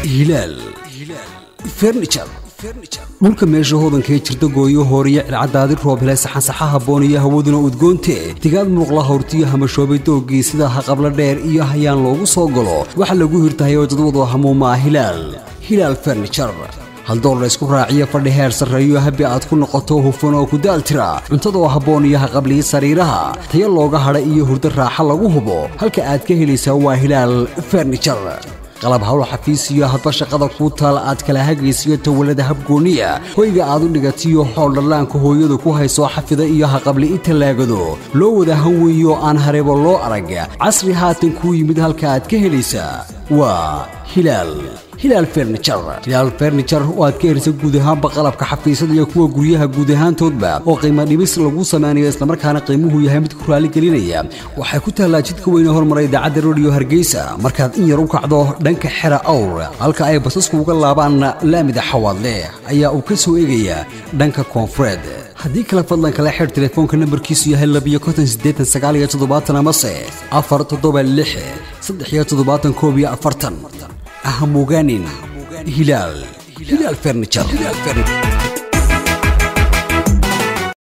هلال فرنيتشر dhulka meesha hoodanka ee jirta gooyo hooriye cilcadaadi roob helay saxan saxaha booniya hawaduna udgoonte tigaad muqla hortiyo hamashoobay doogii sida haqabla dheer iyo hayaan loogu soo galo waxa lagu hirtahay wadadooda hamuuma hilaal furniture hal door la isku raaciyo fadhi heer sareeyo habi aad ku noqoto hufan oo ku daaltira cuntada oo haboon iyo qabliye sariiraha tayo looga hadhay iyo hurdo raaxo lagu hubo halka aad ka helaysaa waa hilaal furniture qalab hawl xafiis iyo hadba shaqada ku taal aad kala hagaysiyo tawlada habgooniya hoyga aad u dhigatiyo xool dhalaanka hooyadu ku hayso xafida iyo haqabli talaagado loo wada haweeyo aan hareebo loo arag casri haatan ku yimid halka aad ka helaysaa waa hilaal furniture oo aad ka helayso guud ahaan qalabka xafiisyada iyo kuwa guryaha guud ahaantoodba oo qiimo dhibis lagu sameeyo isla markaana qiimuhu yahay mid ku raali gelinaya waxay ku taallaa jidka weyn hormaray idaacadda radio Hargeysa markaad in yar u kacdo dhanka xira awr halka ay basasku uga laabaan laamida xawaadle ayaa uu ka soo eegaya dhanka koonfureed haddii kala fadlan kala xir telefoonka nambarkiisu yahay 289 amase 476 أهموغانين هلال فرنيتشر